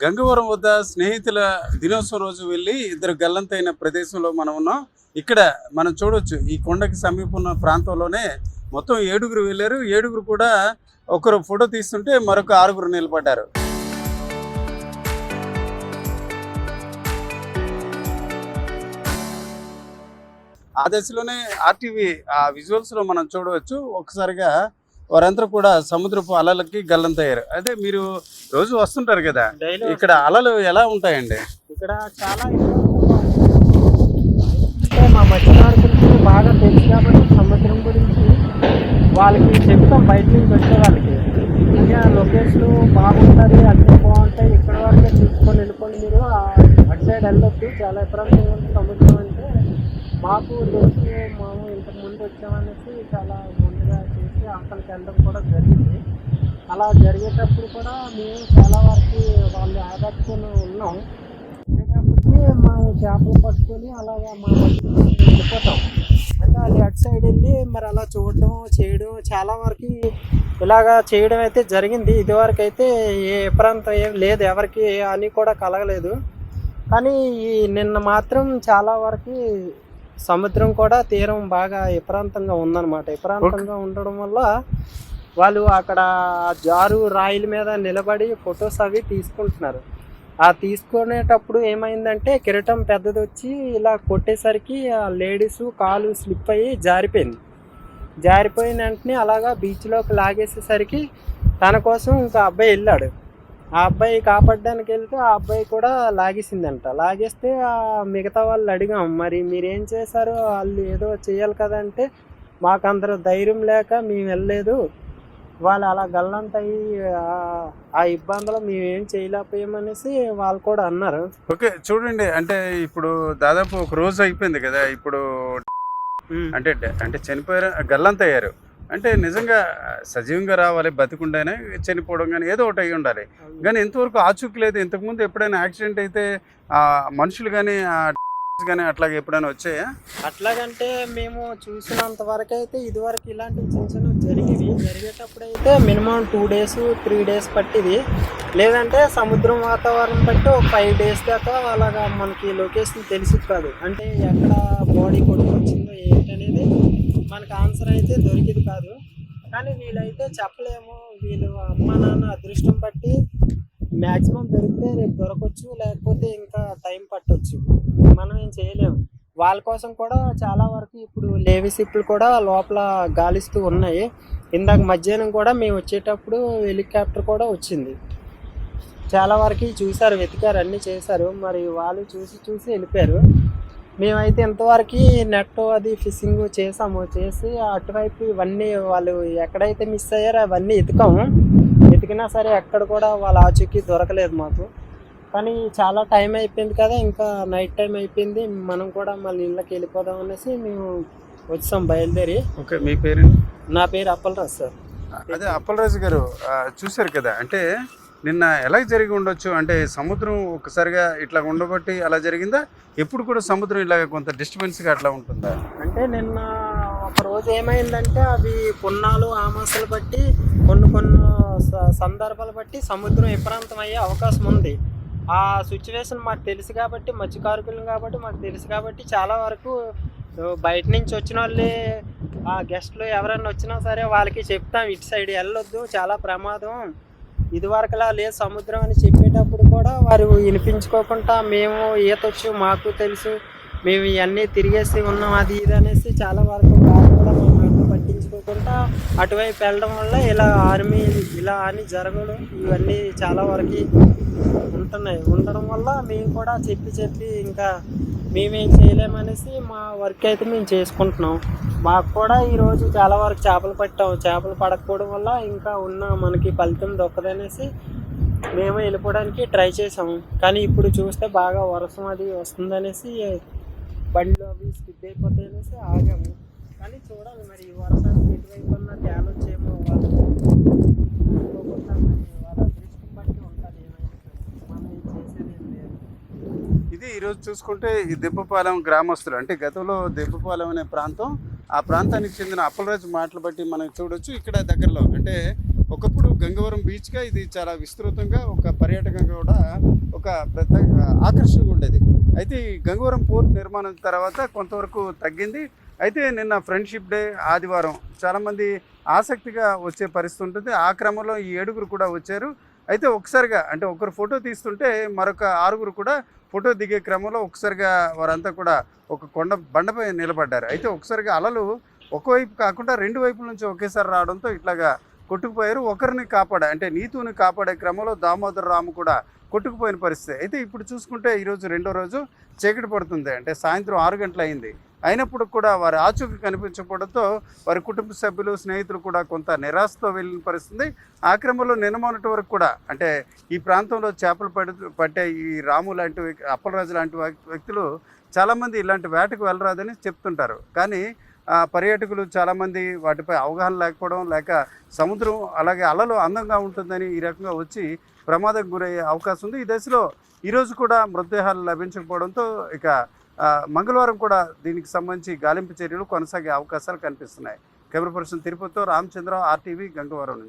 గంగవరం వద్ద స్నేహితుల దినోత్సవం రోజు వెళ్ళి ఇద్దరు గల్లంతైన ప్రదేశంలో మనం ఉన్నాం. ఇక్కడ మనం చూడొచ్చు ఈ కొండకి సమీపం ప్రాంతంలోనే మొత్తం 7గురు వెళ్ళారు. 7గురు కూడా ఒకరు ఫోటో తీస్తుంటే మరొక 6గురు నిలబడ్డారు. ఆ దశలోనే ఆర్టీవీ ఆ విజువల్స్ లో మనం చూడవచ్చు. ఒకసారిగా వారందరూ కూడా సముద్రపు అలలకి గల్లంతయ్యారు. అంటే మీరు రోజు వస్తుంటారు కదా, ఇక్కడ అలలు ఎలా ఉంటాయండి? ఇక్కడ చాలా అంటే మా మత్స్యకారులకు బాగా తెలుసు కాబట్టి సముద్రం గురించి వాళ్ళకి చెప్తాం. బయట నుంచి వచ్చే వాళ్ళకి ఇంకా లొకేషన్ బాగుంటుంది, అన్నీ బాగుంటాయి, ఇక్కడ వరకే తీసుకొని వెళ్ళిపోండి, మీరు అటు సైడ్ వెళ్ళొద్దు, చాలా ఎప్పుడైనా సముద్రం అంటే మాకు తెలిసి మేము ఇంతకుముందు వచ్చామనేసి చాలా ముందుగా చేసి అక్కడికి వెళ్ళడం కూడా జరిగింది. అలా జరిగేటప్పుడు కూడా మేము చాలా వరకు వాళ్ళు ఆదర్శకొని ఉన్నాం. వచ్చేటప్పటికి మేము చేపలు పట్టుకొని అలాగా మా వెళ్ళిపోతాం. అంటే వాళ్ళు అటు సైడ్ వెళ్ళి మరి అలా చూడడం చేయడం చాలా వరకు ఇలాగా చేయడం అయితే జరిగింది. ఇదివరకు అయితే ఏ ప్రాంతం ఏం లేదు, ఎవరికి అని కూడా కలగలేదు. కానీ ఈ నిన్న మాత్రం చాలా వరకు సముద్రం కూడా తీరం బాగా విపరీతంగా ఉందన్నమాట. విపరీతంగా ఉండడం వల్ల వాళ్ళు అక్కడ జారు రాయిల మీద నిలబడి ఫొటోస్ అవి తీసుకుంటున్నారు. ఆ తీసుకునేటప్పుడు ఏమైందంటే కిరీటం పెద్దది వచ్చి ఇలా కొట్టేసరికి ఆ లేడీస్ కాలు స్లిప్ అయ్యి జారిపోయింది. జారిపోయిన వెంటనే అలాగా బీచ్లోకి లాగేసేసరికి తన కోసం ఇంకా అబ్బాయి వెళ్ళాడు. ఆ అబ్బాయి కాపాడడానికి వెళ్తే ఆ అబ్బాయి కూడా లాగేసిందంట. లాగేస్తే మిగతా వాళ్ళు అడిగాం, మరి మీరేం చేశారు, వాళ్ళు ఏదో చేయాలి కదంటే మాకు అందరూ ధైర్యం లేక మేము వెళ్ళలేదు, వాళ్ళు అలా గల్లంతయ్యి ఆ ఇబ్బందులు మేమేం చేయలేకపోయామనేసి వాళ్ళు కూడా అన్నారు. ఓకే, చూడండి, అంటే ఇప్పుడు దాదాపు ఒక రోజు అయిపోయింది కదా, ఇప్పుడు అంటే అంటే చనిపోయారు, గల్లంతయ్యారు అంటే నిజంగా సజీవంగా రావాలి, బతికుండానే చనిపోవడం కానీ ఏదో ఒకటి అయ్యి ఉండాలి. కానీ ఎంతవరకు ఆచూకీ లేదు. ఇంతకుముందు ఎప్పుడైనా యాక్సిడెంట్ అయితే మనుషులు కానీ కానీ అట్లాగే ఎప్పుడైనా వచ్చాయా? అట్లాగంటే మేము చూసినంత వరకు అయితే ఇదివరకు ఇలాంటి చిన్న చిన్న జరిగేటప్పుడు అయితే మినిమం 2 days 3 days పట్టిది. లేదంటే సముద్రం వాతావరణం బట్టి ఒక 5 days దాకా అలాగా మనకి లొకేషన్ తెలిసి కాదు. అంటే ఎక్కడ బాడీ కొట్టుకొచ్చిందో ఏంటనేది మనకు ఆన్సర్ అయితే దొరికింది కాదు. కానీ వీళ్ళైతే చెప్పలేము, వీళ్ళు అమ్మ నాన్న అదృష్టం బట్టి మ్యాక్సిమం దొరికితే రేపు దొరకవచ్చు, లేకపోతే ఇంకా టైం పట్టవచ్చు, మనం ఏం చేయలేము. వాళ్ళ కోసం కూడా చాలా వరకు ఇప్పుడు లేవీ షిప్లు కూడా లోపల గాలిస్తూ ఉన్నాయి. ఇందాక మధ్యాహ్నం కూడా మేము వచ్చేటప్పుడు హెలికాప్టర్ కూడా వచ్చింది. చాలా వరకు చూశారు, వెతికారు, అన్నీ చేశారు. మరి వాళ్ళు చూసి వెళ్ళిపోయారు. మేమైతే ఇంతవరకు నెట్ అది ఫిషింగ్ చేసి అటువైపు ఇవన్నీ వాళ్ళు ఎక్కడైతే మిస్ అయ్యారో అవన్నీ ఎతికినా సరే ఎక్కడ కూడా వాళ్ళ ఆచూకీ దొరకలేదు మాకు. కానీ చాలా టైం అయిపోయింది కదా, ఇంకా నైట్ టైం అయిపోయింది, మనం కూడా మళ్ళీ ఇళ్ళకి వెళ్ళిపోదాం అనేసి మేము వచ్చాం బయలుదేరి. ఓకే, మీ పేరు? నా పేరు అప్పలరాజు సార్. అదే అప్పలరాజు గారు, చూశారు కదా, అంటే నిన్న ఎలా జరిగి ఉండొచ్చు? అంటే సముద్రం ఒక్కసారిగా ఇట్లా ఉండబట్టి అలా జరిగిందా? ఎప్పుడు కూడా సముద్రం ఇలాగ కొంత డిస్టర్బెన్స్గా అట్లా ఉంటుందా? అంటే నిన్న ఒక రోజు ఏమైందంటే అవి పున్నాలు ఆమాసాలు బట్టి కొన్ని సందర్భాలు బట్టి సముద్రం విపరీతం అయ్యే అవకాశం ఉంది. ఆ సిచ్యువేషన్ మాకు తెలుసు కాబట్టి, మత్స్యకారుకులు కాబట్టి మాకు తెలుసు కాబట్టి చాలా వరకు బయట నుంచి వచ్చిన వాళ్ళే ఆ గెస్ట్లు ఎవరైనా వచ్చినా సరే వాళ్ళకి చెప్తాం, ఇటు సైడ్ వెళ్ళొద్దు, చాలా ప్రమాదం, ఇదివరకులా లేదు సముద్రం అని చెప్పేటప్పుడు కూడా వారు వినిపించుకోకుండా మేము ఈతొచ్చు, మాకు తెలుసు, మేము ఇవన్నీ తిరిగేసి ఉన్నాం, అది ఇది అనేసి చాలా వరకు వాళ్ళు కూడా మా మాట పట్టించుకోకుండా అటువైపు వెళ్ళడం వల్ల ఇలా ఆర్మీ ఇలా అని జరగడం ఇవన్నీ చాలా వరకు ఉండడం వల్ల మేము కూడా చెప్పి ఇంకా మేమేం చేయలేమనేసి మా వర్క్ అయితే మేము చేసుకుంటున్నాం. మాకు కూడా ఈరోజు చాలా వరకు చేపలు పట్టాం. చేపలు పడకపోవడం వల్ల ఇంకా ఉన్న మనకి ఫలితం దొక్కదనేసి మేము వెళ్ళిపోవడానికి ట్రై చేసాము. కానీ ఇప్పుడు చూస్తే బాగా వర్షం అది వస్తుందనేసి బండ్లు అవి స్కిప్ అయిపోతాయి అనేసి ఆగాము. కానీ చూడాలి, మరి ఈ వర్షానికి ఎటువైపు ఉన్న తేలొచ్చేమో, వాళ్ళ అదృష్టం బట్టి ఉంటుంది, మనం ఏం చేసేది ఏం లేదు. ఇది ఈరోజు చూసుకుంటే ఈ దెబ్బపాలెం గ్రామస్తులు, అంటే గతంలో దెబ్బపాలెం అనే ప్రాంతం, ఆ ప్రాంతానికి చెందిన అప్పలరాజు మాటలు బట్టి మనం చూడొచ్చు. ఇక్కడ దగ్గరలో అంటే ఒకప్పుడు గంగవరం బీచ్గా ఇది చాలా విస్తృతంగా ఒక పర్యాటకంగా కూడా ఒక ప్రత్యేక ఆకర్షణగా ఉండేది. అయితే ఈ గంగవరం పోర్ట్ నిర్మాణం తర్వాత కొంతవరకు తగ్గింది. అయితే నిన్న ఫ్రెండ్షిప్ డే ఆదివారం చాలామంది ఆసక్తిగా వచ్చే పరిస్థితి ఉంటుంది. ఆ క్రమంలో ఈ 7గురు కూడా వచ్చారు. అయితే ఒకసారిగా అంటే ఒకరు ఫోటో తీస్తుంటే మరొక 6గురు కూడా ఫోటో దిగే క్రమంలో ఒకసారిగా వారంతా కూడా ఒక బండపై నిలబడ్డారు. అయితే ఒకసారిగా అలలు ఒకవైపు కాకుండా 2 వైపుల నుంచి ఒకేసారి రావడంతో ఇట్లాగా కొట్టుకుపోయారు. ఒకరిని అంటే నీతుని కాపాడే క్రమంలో దామోదర రాము కూడా కొట్టుకుపోయిన పరిస్థితి. అయితే ఇప్పుడు చూసుకుంటే ఈరోజు రెండో రోజు చీకటి పడుతుంది. అంటే సాయంత్రం 6 గంటలు అయింది. అయినప్పుడు కూడా వారి ఆచూకీ కనిపించకపోవడంతో వారి కుటుంబ సభ్యులు స్నేహితులు కూడా కొంత నిరాశతో వెళ్ళిన పరిస్థితి. ఆ క్రమంలో నిన్న మొన్నటి వరకు కూడా అంటే ఈ ప్రాంతంలో చేపలు పట్టే ఈ రాము లాంటి అప్పలరాజు లాంటి వ్యక్తులు చాలామంది ఇలాంటి వేటకు వెళ్ళరాదని చెప్తుంటారు. కానీ పర్యాటకులు చాలామంది వాటిపై అవగాహన లేకపోవడం, లేక సముద్రం అలాగే అలలు అందంగా ఉంటుందని ఈ రకంగా వచ్చి ప్రమాదం గురయ్యే అవకాశం ఉంది. ఈ దశలో ఈరోజు కూడా మృతదేహాలు లభించకపోవడంతో ఇక మంగళవారం కూడా దీనికి సంబంధించి గాలింపు చర్యలు కొనసాగే అవకాశాలు కనిపిస్తున్నాయి. కెమెరా పర్సన్ తిరుపతితో రామచంద్ర, RTV, గంగవరం నుంచి.